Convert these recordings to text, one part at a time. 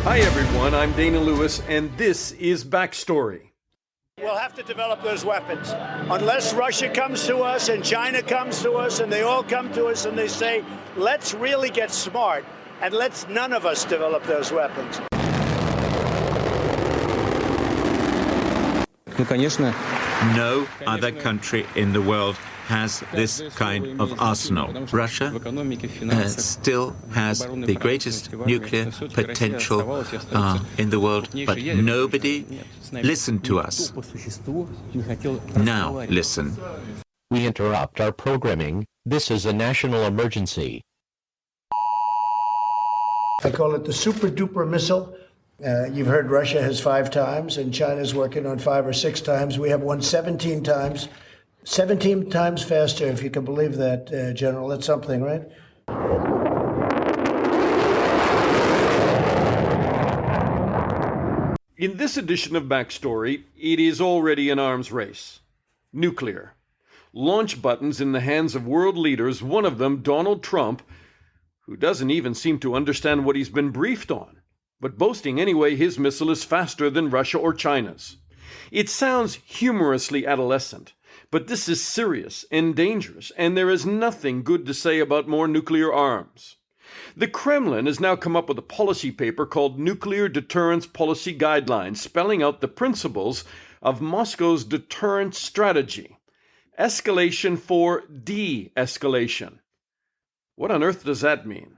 Hi everyone, I'm Dana Lewis, and this is Backstory. We'll have to develop those weapons. Unless Russia comes to us and China comes to us and they all come to us and they say, let's really get smart and let's none of us develop those weapons. No other country in the world has this kind of arsenal. Russia still has the greatest nuclear potential in the world, but nobody listened to us. Now listen. We interrupt our programming. This is a national emergency. I call it the super duper missile. You've heard Russia has 5 times and China's working on 5 or 6 times. We have one 17 times. 17 times faster, if you can believe that, General. That's something, right? In this edition of Backstory, it is already an arms race. Nuclear. Launch buttons in the hands of world leaders, one of them Donald Trump, who doesn't even seem to understand what he's been briefed on, but boasting anyway his missile is faster than Russia or China's. It sounds humorously adolescent, but this is serious and dangerous, and there is nothing good to say about more nuclear arms. The Kremlin has now come up with a policy paper called Nuclear Deterrence Policy Guidelines, spelling out the principles of Moscow's deterrence strategy. Escalation for de-escalation. What on earth does that mean?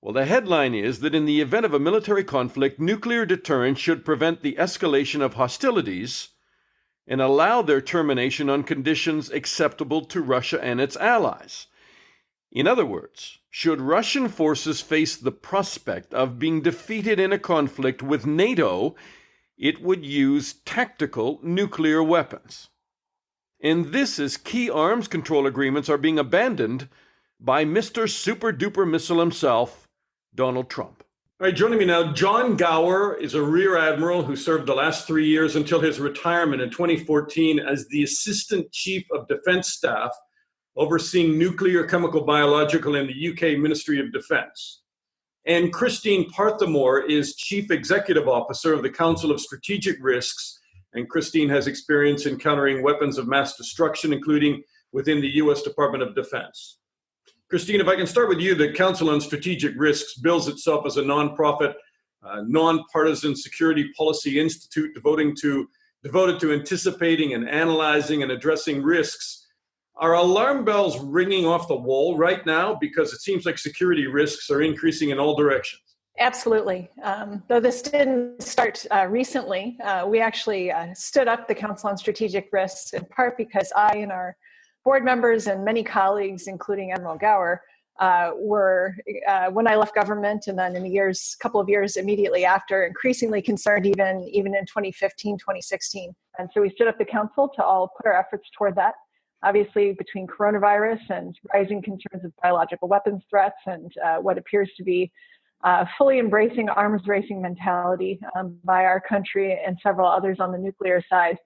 Well, the headline is that in the event of a military conflict, nuclear deterrence should prevent the escalation of hostilities and allow their termination on conditions acceptable to Russia and its allies. In other words, should Russian forces face the prospect of being defeated in a conflict with NATO, it would use tactical nuclear weapons. And this as key arms control agreements are being abandoned by Mr. Super-Duper Missile himself, Donald Trump. All right, joining me now, John Gower is a Rear Admiral who served the last 3 years until his retirement in 2014 as the Assistant Chief of Defense Staff, overseeing nuclear, chemical, biological in the UK Ministry of Defense. And Christine Parthemore is Chief Executive Officer of the Council of Strategic Risks, and Christine has experience in countering weapons of mass destruction, including within the US Department of Defense. Christine, if I can start with you, the Council on Strategic Risks bills itself as a nonprofit, nonpartisan security policy institute devoted to anticipating and analyzing and addressing risks. Are alarm bells ringing off the wall right now? Because it seems like security risks are increasing in all directions. Absolutely. Though this didn't start recently, we actually stood up the Council on Strategic Risks in part because I and our board members and many colleagues, including Admiral Gower, were, when I left government and then in the couple of years immediately after, increasingly concerned even in 2015, 2016. And so we stood up the council to all put our efforts toward that. Obviously, between coronavirus and rising concerns of biological weapons threats and what appears to be fully embracing arms racing mentality by our country and several others on the nuclear side,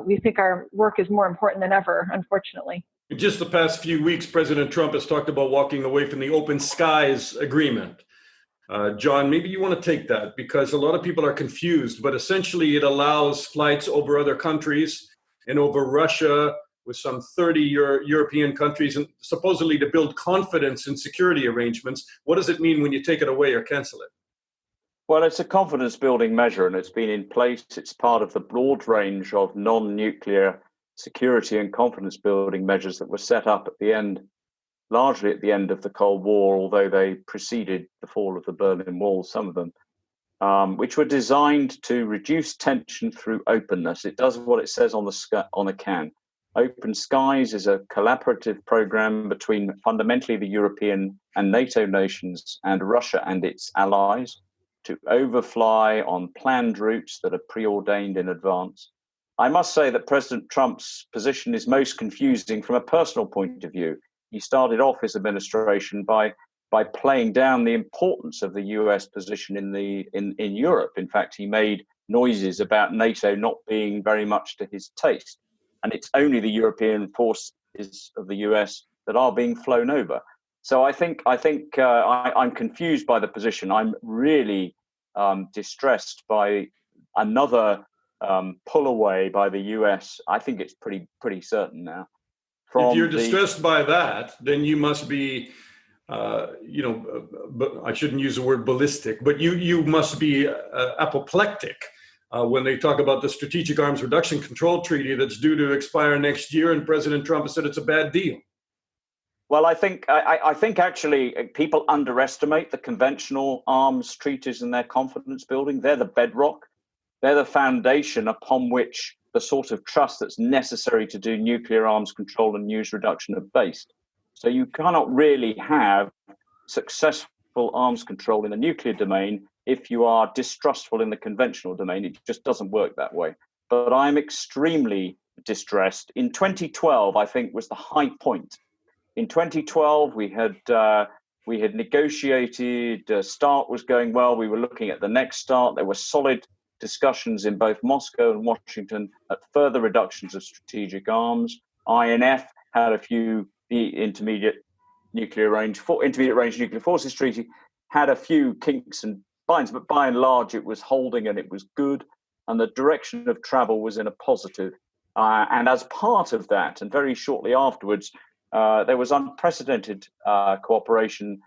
we think our work is more important than ever, unfortunately. In just the past few weeks, President Trump has talked about walking away from the Open Skies Agreement. John, maybe you want to take that because a lot of people are confused, but essentially it allows flights over other countries and over Russia with some 30 European countries, and supposedly to build confidence in security arrangements. What does it mean when you take it away or cancel it? Well, it's a confidence-building measure, and it's been in place. It's part of the broad range of non-nuclear security and confidence-building measures that were set up at the end, largely at the end of the Cold War, although they preceded the fall of the Berlin Wall, some of them, which were designed to reduce tension through openness. It does what it says on the can. Open Skies is a collaborative program between fundamentally the European and NATO nations and Russia and its allies to overfly on planned routes that are preordained in advance. I must say that President Trump's position is most confusing from a personal point of view. He started off his administration by playing down the importance of the US position in Europe. In fact, he made noises about NATO not being very much to his taste. And it's only the European forces of the US that are being flown over. So I think I'm confused by the position. I'm really distressed by another pull away by the US, I think it's pretty certain now. If you're distressed by that, then you must be, I shouldn't use the word ballistic, but you must be apoplectic when they talk about the Strategic Arms Reduction Control Treaty that's due to expire next year, and President Trump has said it's a bad deal. Well, I think actually people underestimate the conventional arms treaties and their confidence building. They're the bedrock. They're the foundation upon which the sort of trust that's necessary to do nuclear arms control and use reduction are based. So you cannot really have successful arms control in the nuclear domain if you are distrustful in the conventional domain. It just doesn't work that way. But I'm extremely distressed. In 2012, I think, was the high point. In 2012, we had negotiated. START was going well. We were looking at the next START. There were solid discussions in both Moscow and Washington at further reductions of strategic arms. INF had a few. The Intermediate Range Nuclear Forces Treaty had a few kinks and binds, but by and large it was holding and it was good, and the direction of travel was in a positive. And as part of that, and very shortly afterwards, there was unprecedented cooperation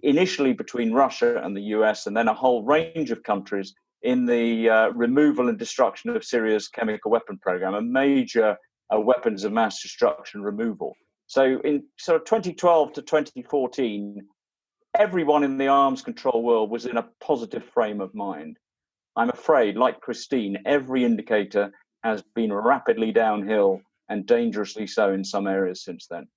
initially between Russia and the US, and then a whole range of countries in the removal and destruction of Syria's chemical weapon program, a major weapons of mass destruction removal. So in sort of 2012 to 2014, everyone in the arms control world was in a positive frame of mind. I'm afraid, like Christine, every indicator has been rapidly downhill, and dangerously so in some areas since then.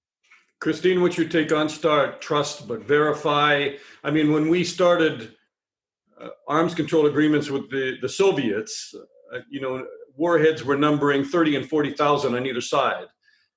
Christine, what's your take on START? Trust but verify. I mean, when we started arms control agreements with the Soviets, warheads were numbering 30 and 40,000 on either side.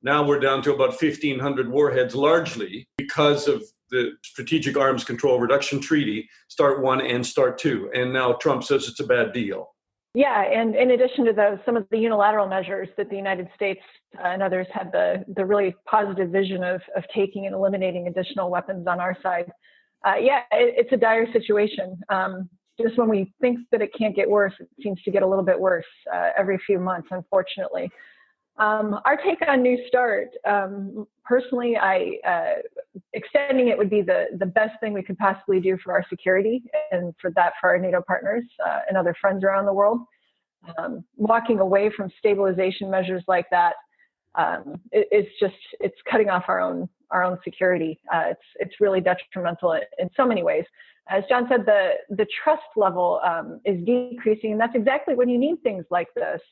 Now we're down to about 1,500 warheads, largely because of the Strategic Arms Control Reduction Treaty, START 1 and START 2. And now Trump says it's a bad deal. Yeah, and in addition to those, some of the unilateral measures that the United States and others had the really positive vision of taking and eliminating additional weapons on our side. It's a dire situation. Just when we think that it can't get worse, it seems to get a little bit worse every few months, unfortunately. Our take on New START, personally, extending it would be the best thing we could possibly do for our security and for our NATO partners and other friends around the world. Walking away from stabilization measures like that, it's cutting off our own security. It's really detrimental in so many ways. As John said, the trust level is decreasing, and that's exactly when you need things like this.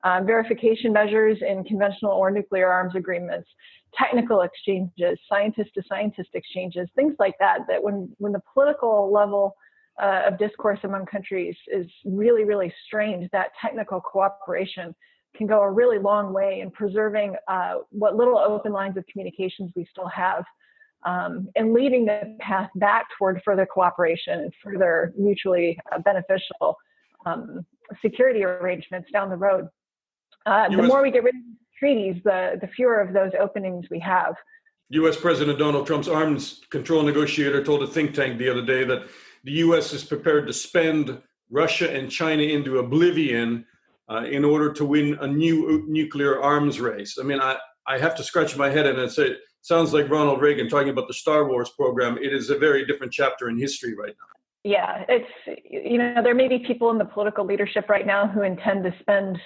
Verification measures in conventional or nuclear arms agreements, technical exchanges, scientist-to-scientist exchanges, things like that, that when the political level of discourse among countries is really, really strained, that technical cooperation can go a really long way in preserving what little open lines of communications we still have, and leading the path back toward further cooperation and further mutually beneficial security arrangements down the road. The more we get rid of treaties, the fewer of those openings we have. U.S. President Donald Trump's arms control negotiator told a think tank the other day that the U.S. is prepared to spend Russia and China into oblivion in order to win a new nuclear arms race. I mean, I have to scratch my head and say, it sounds like Ronald Reagan talking about the Star Wars program. It is a very different chapter in history right now. Yeah, there may be people in the political leadership right now who intend to spend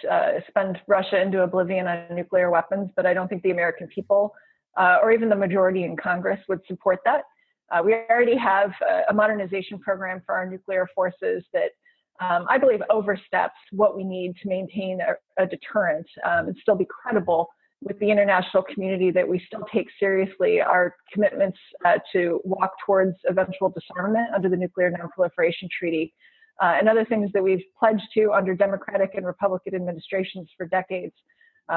Russia into oblivion on nuclear weapons, but I don't think the American people or even the majority in Congress would support that. We already have a modernization program for our nuclear forces that I believe oversteps what we need to maintain a deterrent and still be credible with the international community, that we still take seriously our commitments to walk towards eventual disarmament under the Nuclear Non-Proliferation Treaty, and other things that we've pledged to under Democratic and Republican administrations for decades.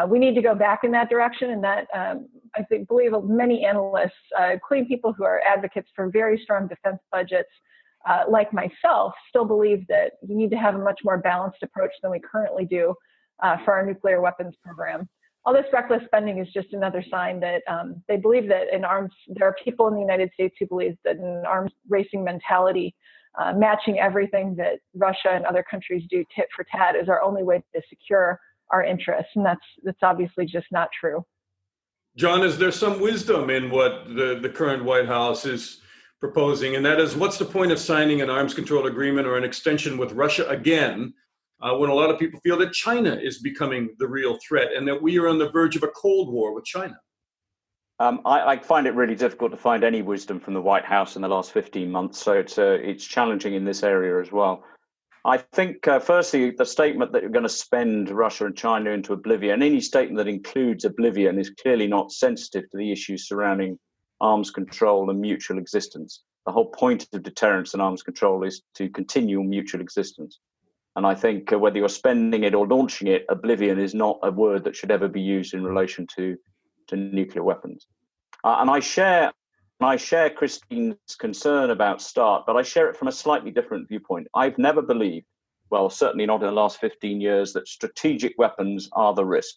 We need to go back in that direction, and that I believe many analysts, including people who are advocates for very strong defense budgets, like myself, still believe that we need to have a much more balanced approach than we currently do for our nuclear weapons program. All this reckless spending is just another sign that they believe that there are people in the United States who believe that an arms racing mentality matching everything that Russia and other countries do tit for tat is our only way to secure our interests. And that's obviously just not true. John, is there some wisdom in what the current White House is proposing? And that is, what's the point of signing an arms control agreement or an extension with Russia again, when a lot of people feel that China is becoming the real threat and that we are on the verge of a Cold War with China? I find it really difficult to find any wisdom from the White House in the last 15 months, so it's challenging in this area as well. I think, firstly, the statement that you're going to spend Russia and China into oblivion, any statement that includes oblivion is clearly not sensitive to the issues surrounding arms control and mutual existence. The whole point of deterrence and arms control is to continue mutual existence. And I think whether you're spending it or launching it, oblivion is not a word that should ever be used in relation to nuclear weapons. And I share Christine's concern about START, but I share it from a slightly different viewpoint. I've never believed, well, certainly not in the last 15 years, that strategic weapons are the risk.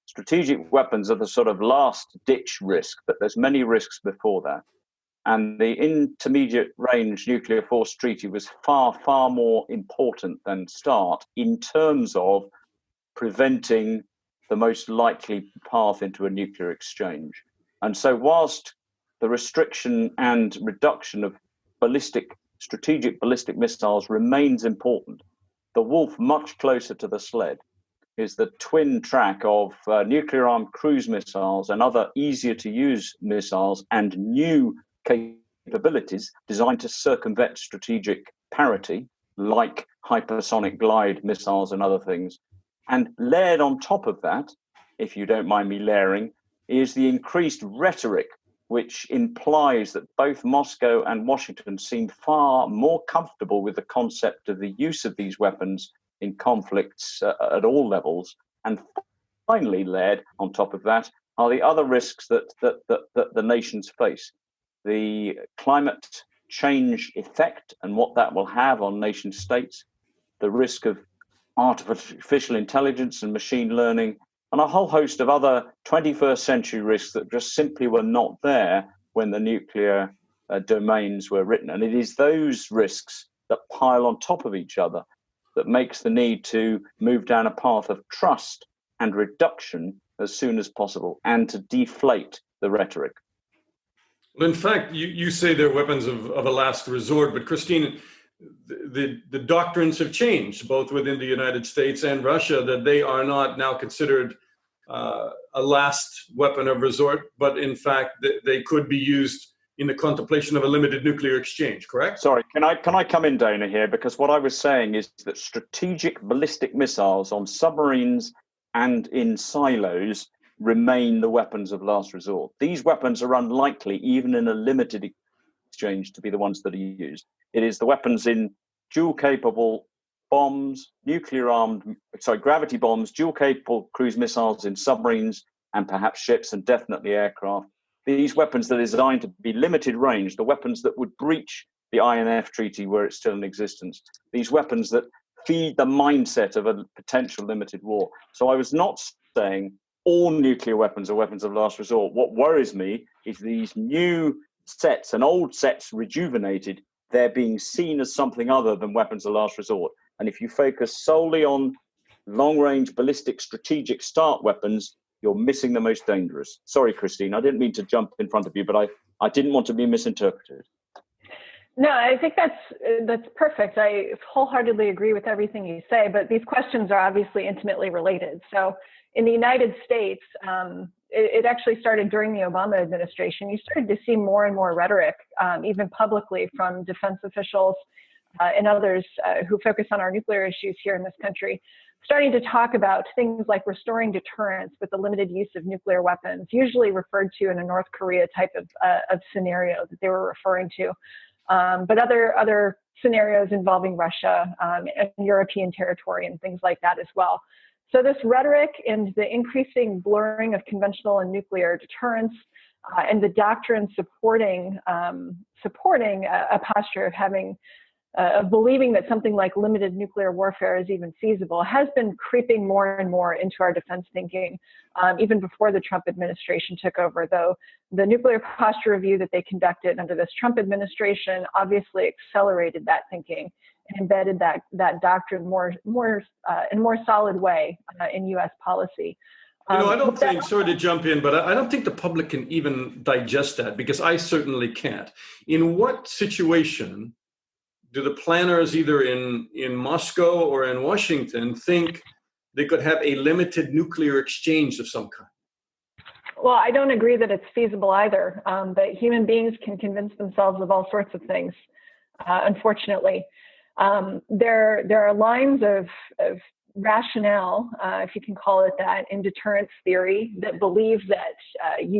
Strategic weapons are the sort of last ditch risk, but there's many risks before that. And the Intermediate Range Nuclear Force Treaty was far, far more important than START in terms of preventing the most likely path into a nuclear exchange. And so whilst the restriction and reduction of strategic ballistic missiles remains important, the wolf much closer to the sled is the twin track of nuclear-armed cruise missiles and other easier-to-use missiles and new capabilities designed to circumvent strategic parity, like hypersonic glide missiles and other things. And layered on top of that, if you don't mind me layering, is the increased rhetoric, which implies that both Moscow and Washington seem far more comfortable with the concept of the use of these weapons in conflicts at all levels. And finally, layered on top of that are the other risks that the nations face. The climate change effect and what that will have on nation states, the risk of artificial intelligence and machine learning, and a whole host of other 21st century risks that just simply were not there when the nuclear domains were written. And it is those risks that pile on top of each other that makes the need to move down a path of trust and reduction as soon as possible and to deflate the rhetoric. Well, in fact, you say they're weapons of a last resort, but Christine, the doctrines have changed, both within the United States and Russia, that they are not now considered a last weapon of resort, but in fact, they could be used in the contemplation of a limited nuclear exchange, correct? Sorry, can I come in, Dana, here? Because what I was saying is that strategic ballistic missiles on submarines and in silos remain the weapons of last resort. These weapons are unlikely, even in a limited exchange, to be the ones that are used. It is the weapons in dual-capable bombs, gravity bombs, dual-capable cruise missiles in submarines and perhaps ships and definitely aircraft. These weapons that are designed to be limited range, the weapons that would breach the INF Treaty were it still in existence, these weapons that feed the mindset of a potential limited war. So I was not saying all nuclear weapons are weapons of last resort. What worries me is these new sets and old sets rejuvenated, they're being seen as something other than weapons of last resort. And if you focus solely on long-range ballistic strategic START weapons, you're missing the most dangerous. Sorry, Christine, I didn't mean to jump in front of you, but I didn't want to be misinterpreted. No, I think that's perfect. I wholeheartedly agree with everything you say, but these questions are obviously intimately related. So in the United States, it actually started during the Obama administration. You started to see more and more rhetoric, even publicly, from defense officials and others who focus on our nuclear issues here in this country, starting to talk about things like restoring deterrence with the limited use of nuclear weapons, usually referred to in a North Korea type of scenario that they were referring to. But other scenarios involving Russia and European territory and things like that as well. So this rhetoric and the increasing blurring of conventional and nuclear deterrence and the doctrine supporting a posture of having of believing that something like limited nuclear warfare is even feasible has been creeping more and more into our defense thinking, even before the Trump administration took over, though the nuclear posture review that they conducted under this Trump administration obviously accelerated that thinking and embedded that doctrine in a more solid way in U.S. policy. I don't think, sorry to jump in, but I don't think the public can even digest that, because I certainly can't. In what situation do the planners either in Moscow or in Washington think they could have a limited nuclear exchange of some kind? Well, I don't agree that it's feasible either, but human beings can convince themselves of all sorts of things, unfortunately. There are lines of rationale, if you can call it that, in deterrence theory that believe that if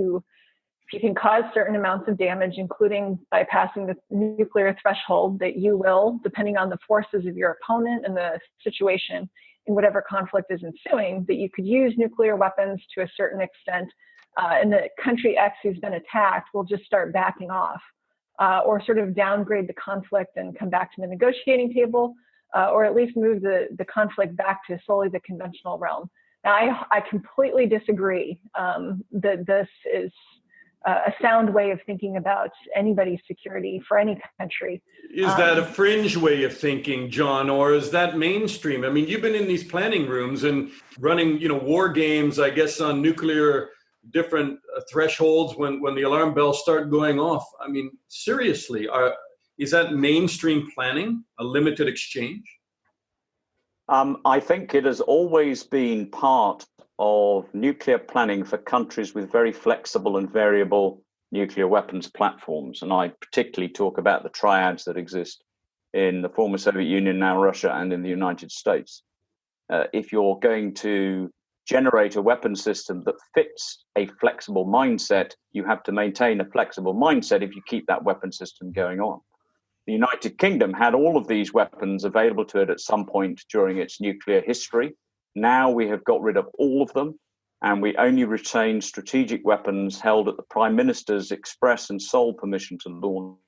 you can cause certain amounts of damage, including by passing the nuclear threshold, that you will, depending on the forces of your opponent and the situation in whatever conflict is ensuing, that you could use nuclear weapons to a certain extent, and that country X who's been attacked will just start backing off, or sort of downgrade the conflict and come back to the negotiating table, or at least move the conflict back to solely the conventional realm. Now, I completely disagree that this is a sound way of thinking about anybody's security for any country. Is that a fringe way of thinking, John, or is that mainstream? I mean, you've been in these planning rooms and running, war games, I guess, on nuclear different thresholds when the alarm bells start going off. I mean, seriously, is that mainstream planning, a limited exchange? I think it has always been part of nuclear planning for countries with very flexible and variable nuclear weapons platforms. And I particularly talk about the triads that exist in the former Soviet Union, now Russia, and in the United States. If you're going to generate a weapon system that fits a flexible mindset, you have to maintain a flexible mindset if you keep that weapon system going on. The United Kingdom had all of these weapons available to it at some point during its nuclear history. Now we have got rid of all of them, and we only retain strategic weapons held at the Prime Minister's express and sole permission to launch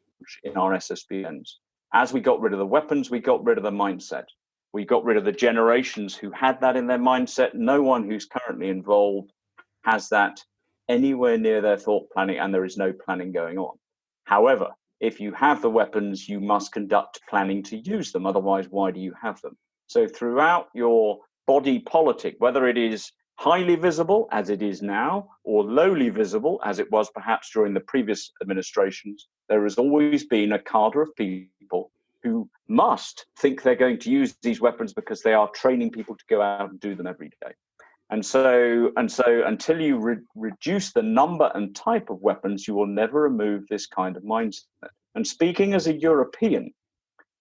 in our SSBNs. As we got rid of the weapons, we got rid of the mindset. We got rid of the generations who had that in their mindset. No one who's currently involved has that anywhere near their thought planning, and there is no planning going on. However, if you have the weapons, you must conduct planning to use them. Otherwise, why do you have them? So throughout your body politic, whether it is highly visible, as it is now, or lowly visible, as it was perhaps during the previous administrations, there has always been a cadre of people who must think they're going to use these weapons because they are training people to go out and do them every day. And so until you reduce the number and type of weapons, you will never remove this kind of mindset. And speaking as a European,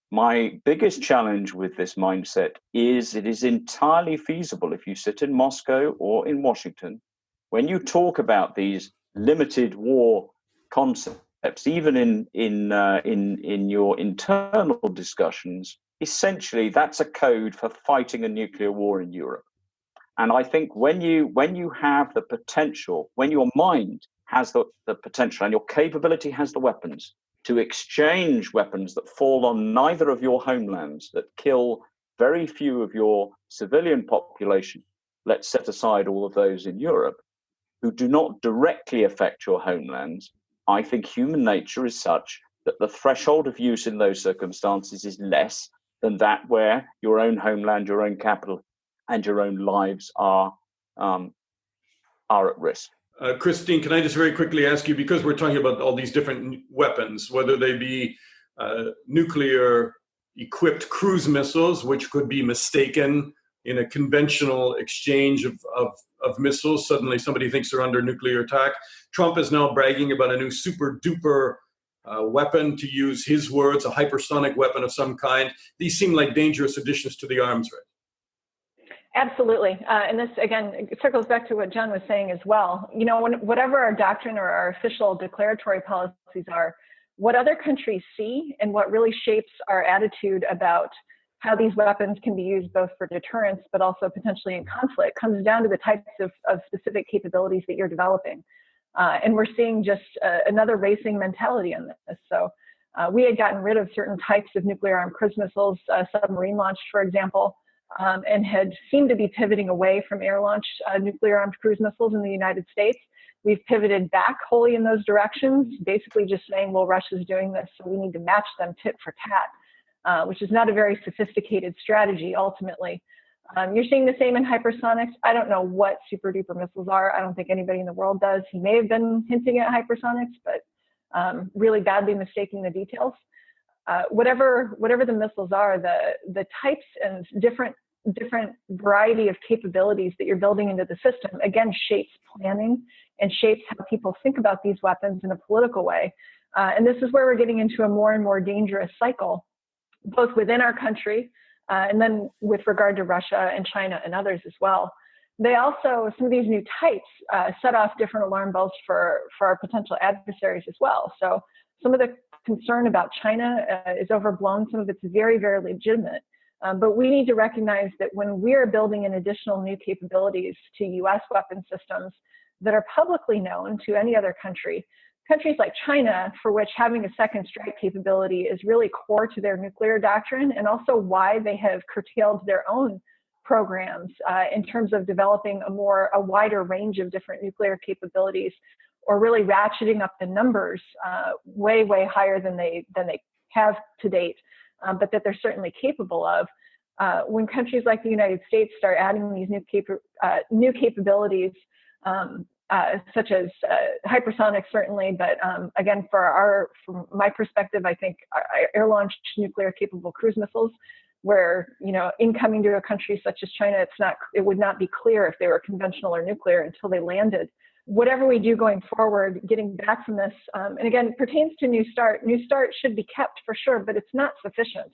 my biggest challenge with this mindset is it is entirely feasible if you sit in Moscow or in Washington, when you talk about these limited war concepts, even in your internal discussions, essentially that's a code for fighting a nuclear war in Europe. And I think when you have the potential, when your mind has the potential and your capability has the weapons to exchange weapons that fall on neither of your homelands, that kill very few of your civilian population, let's set aside all of those in Europe, who do not directly affect your homelands, I think human nature is such that the threshold of use in those circumstances is less than that where your own homeland, your own capital, and your own lives are at risk. Christine, can I just very quickly ask you, because we're talking about all these different weapons, whether they be nuclear-equipped cruise missiles, which could be mistaken in a conventional exchange of missiles. Suddenly somebody thinks they're under nuclear attack. Trump is now bragging about a new super-duper weapon, to use his words, a hypersonic weapon of some kind. These seem like dangerous additions to the arms race. Absolutely. And this, again, circles back to what John was saying as well. Whatever our doctrine or our official declaratory policies are, what other countries see and what really shapes our attitude about how these weapons can be used both for deterrence but also potentially in conflict comes down to the types of specific capabilities that you're developing. And we're seeing just another racing mentality in this. So We had gotten rid of certain types of nuclear-armed cruise missiles, submarine-launched, for example, and had seemed to be pivoting away from air-launched nuclear-armed cruise missiles in the United States. We've pivoted back wholly in those directions, basically just saying, well, Russia's doing this, so we need to match them tit for tat, which is not a very sophisticated strategy, ultimately. You're seeing the same in hypersonics. I don't know what super duper missiles are. I don't think anybody in the world does. He may have been hinting at hypersonics, but really badly mistaking the details. Whatever the missiles are, the types and different variety of capabilities that you're building into the system, again, shapes planning and shapes how people think about these weapons in a political way. And this is where we're getting into a more and more dangerous cycle, both within our country and then with regard to Russia and China and others as well. They also, some of these new types set off different alarm bells for our potential adversaries as well. So some of the concern about China is overblown. Some of it's very, very legitimate. But we need to recognize that when we're building in additional new capabilities to US weapon systems that are publicly known to any other country, countries like China, for which having a second strike capability is really core to their nuclear doctrine, and also why they have curtailed their own programs in terms of developing a wider range of different nuclear capabilities, or really ratcheting up the numbers way, way higher than they have to date, but that they're certainly capable of. When countries like the United States start adding these new capabilities, such as hypersonics, certainly, but again, from my perspective, I think air-launched nuclear-capable cruise missiles, where, incoming to a country such as China, it would not be clear if they were conventional or nuclear until they landed. Whatever we do going forward, getting back from this, and again, it pertains to New START. New START should be kept for sure, but it's not sufficient.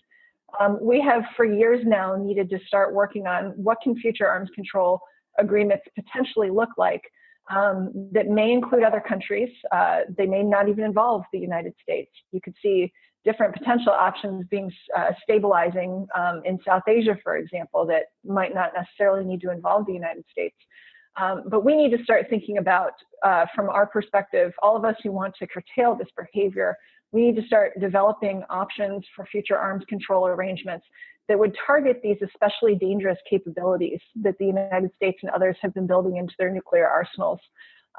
We have for years now needed to start working on what can future arms control agreements potentially look like that may include other countries. They may not even involve the United States. You could see different potential options being stabilizing in South Asia, for example, that might not necessarily need to involve the United States. But we need to start thinking about, from our perspective, all of us who want to curtail this behavior, we need to start developing options for future arms control arrangements that would target these especially dangerous capabilities that the United States and others have been building into their nuclear arsenals,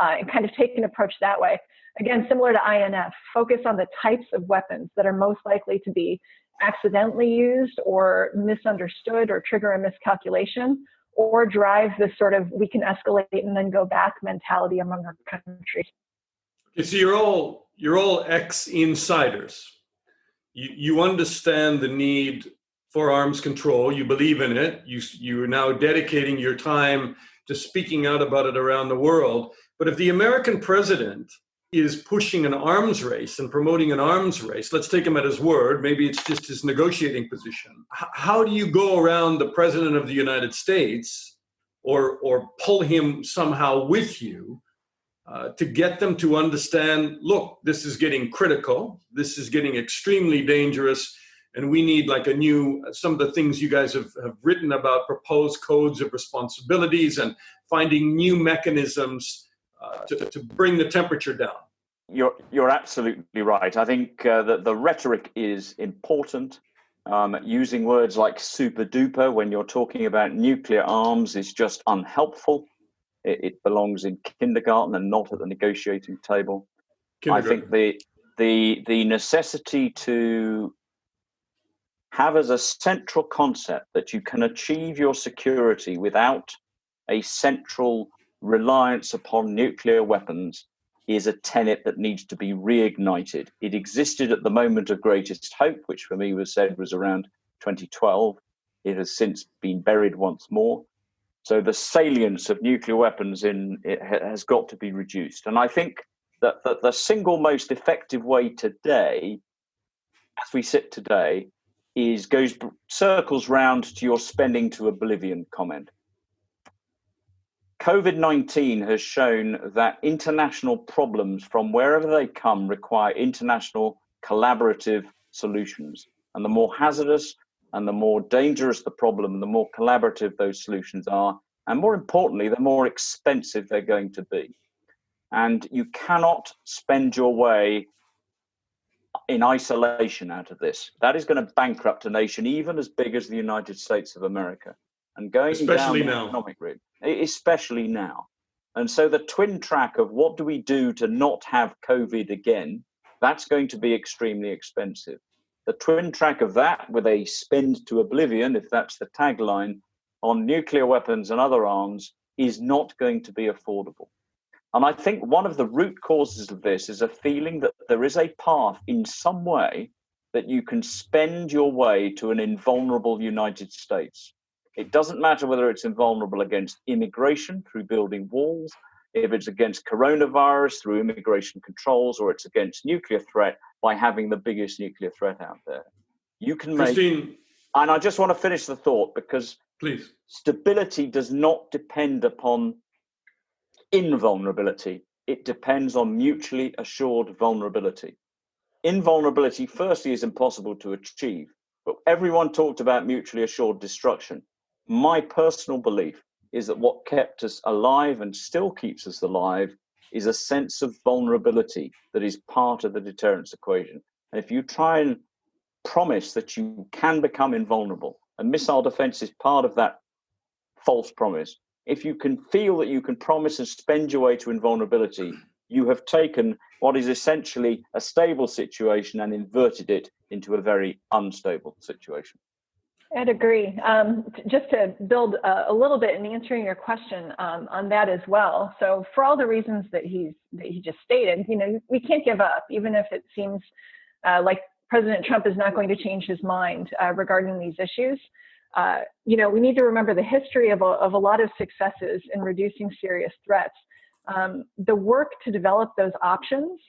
and kind of take an approach that way. Again, similar to INF, focus on the types of weapons that are most likely to be accidentally used or misunderstood or trigger a miscalculation, or drive this sort of we can escalate and then go back mentality among our countries. Okay, so you're all ex-insiders. You understand the need for arms control. You believe in it. You're now dedicating your time to speaking out about it around the world. But if the American president is pushing an arms race and promoting an arms race, let's take him at his word, maybe it's just his negotiating position. How do you go around the president of the United States or pull him somehow with you to get them to understand, look, this is getting critical, this is getting extremely dangerous, and we need like some of the things you guys have written about, proposed codes of responsibilities and finding new mechanisms to bring the temperature down. You're absolutely right. I think that the rhetoric is important. Using words like super duper when you're talking about nuclear arms is just unhelpful. It belongs in kindergarten and not at the negotiating table. I think the necessity to have as a central concept that you can achieve your security without a central reliance upon nuclear weapons is a tenet that needs to be reignited. It existed at the moment of greatest hope, which for me was around 2012. It has since been buried once more. So the salience of nuclear weapons has got to be reduced. And I think that the single most effective way today, as we sit today, circles round to your spending to oblivion comment. COVID-19 has shown that international problems, from wherever they come, require international collaborative solutions. And the more hazardous and the more dangerous the problem, the more collaborative those solutions are. And more importantly, the more expensive they're going to be. And you cannot spend your way in isolation out of this. That is going to bankrupt a nation even as big as the United States of America. And going especially down the now. economic route, especially now. And so the twin track of what do we do to not have COVID again, that's going to be extremely expensive. The twin track of that, with a spend to oblivion, if that's the tagline, on nuclear weapons and other arms, is not going to be affordable. And I think one of the root causes of this is a feeling that there is a path in some way that you can spend your way to an invulnerable United States. It doesn't matter whether it's invulnerable against immigration through building walls, if it's against coronavirus through immigration controls, or it's against nuclear threat by having the biggest nuclear threat out there. You can make... Christine, and I just want to finish the thought, because please. Stability does not depend upon invulnerability. It depends on mutually assured vulnerability. Invulnerability, firstly, is impossible to achieve, but everyone talked about mutually assured destruction. My personal belief is that what kept us alive and still keeps us alive is a sense of vulnerability that is part of the deterrence equation. And if you try and promise that you can become invulnerable, and missile defense is part of that false promise, if you can feel that you can promise and spend your way to invulnerability, you have taken what is essentially a stable situation and inverted it into a very unstable situation. I'd agree. Just to build a little bit in answering your question on that as well. So for all the reasons that he just stated, we can't give up, even if it seems like President Trump is not going to change his mind regarding these issues. We need to remember the history of a lot of successes in reducing serious threats. The work to develop those options,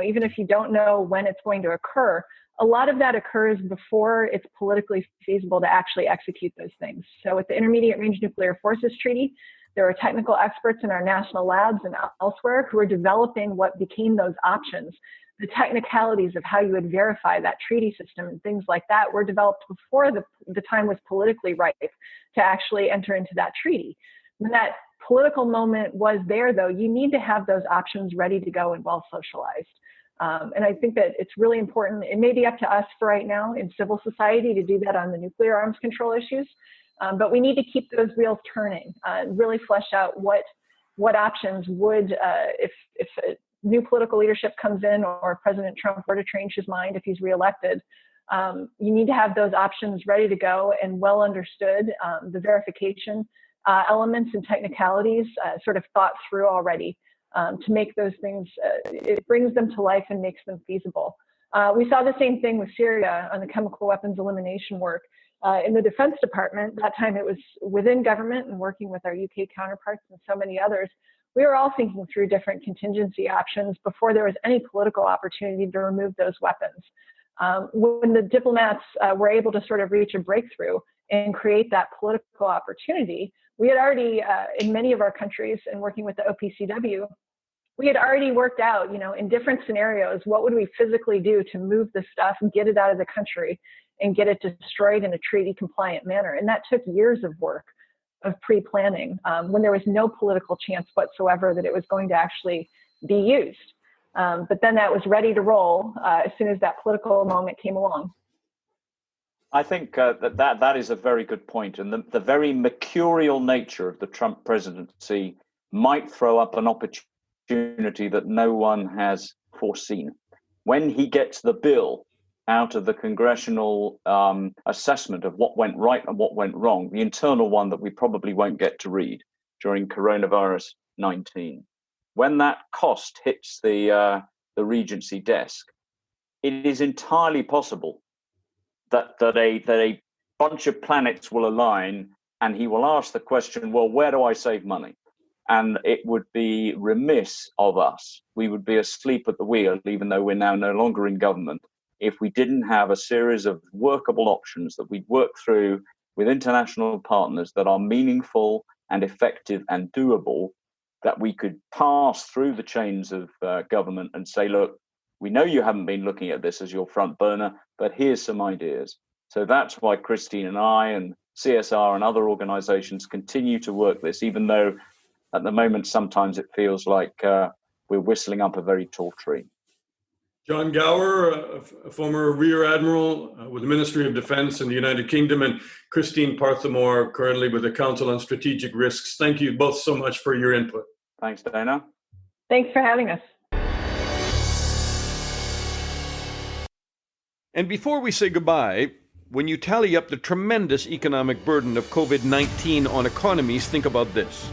even if you don't know when it's going to occur, a lot of that occurs before it's politically feasible to actually execute those things. So with the Intermediate Range Nuclear Forces Treaty, there are technical experts in our national labs and elsewhere who are developing what became those options. The technicalities of how you would verify that treaty system and things like that were developed before the time was politically ripe to actually enter into that treaty. When that political moment was there, though, you need to have those options ready to go and well socialized. And I think that it's really important. It may be up to us for right now in civil society to do that on the nuclear arms control issues, but we need to keep those wheels turning and really flesh out what options would, if new political leadership comes in or President Trump were to change his mind if he's reelected, you need to have those options ready to go and well understood, the verification elements and technicalities sort of thought through already to make those things, it brings them to life and makes them feasible. We saw the same thing with Syria on the chemical weapons elimination work. In the Defense Department, that time it was within government and working with our UK counterparts and so many others. We were all thinking through different contingency options before there was any political opportunity to remove those weapons. When the diplomats were able to sort of reach a breakthrough and create that political opportunity, we had already, in many of our countries and working with the OPCW, we had already worked out, in different scenarios, what would we physically do to move the stuff and get it out of the country and get it destroyed in a treaty compliant manner. And that took years of work of pre-planning when there was no political chance whatsoever that it was going to actually be used. But then that was ready to roll as soon as that political moment came along. I think that is a very good point. And the very mercurial nature of the Trump presidency might throw up an opportunity that no one has foreseen. When he gets the bill out of the congressional assessment of what went right and what went wrong, the internal one that we probably won't get to read during coronavirus 19, when that cost hits the Regency desk, it is entirely possible that a bunch of planets will align and he will ask the question, well, where do I save money? And it would be remiss of us. We would be asleep at the wheel, even though we're now no longer in government, if we didn't have a series of workable options that we'd work through with international partners that are meaningful and effective and doable, that we could pass through the chains of government and say, look, we know you haven't been looking at this as your front burner, but here's some ideas. So that's why Christine and I and CSR and other organizations continue to work this, even though at the moment sometimes it feels like we're whistling up a very tall tree. John Gower, a former Rear Admiral with the Ministry of Defense in the United Kingdom, and Christine Parthemore, currently with the Council on Strategic Risks. Thank you both so much for your input. Thanks, Dana. Thanks for having us. And before we say goodbye, when you tally up the tremendous economic burden of COVID-19 on economies, think about this.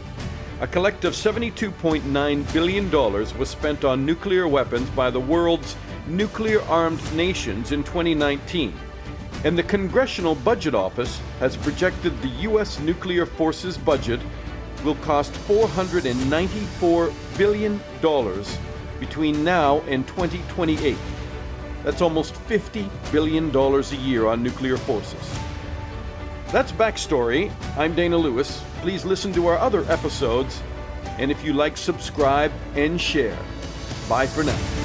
A collective $72.9 billion was spent on nuclear weapons by the world's nuclear-armed nations in 2019. And the Congressional Budget Office has projected the U.S. nuclear forces budget will cost $494 billion between now and 2028. That's almost $50 billion a year on nuclear forces. That's Backstory. I'm Dana Lewis. Please listen to our other episodes, and if you like, subscribe and share. Bye for now.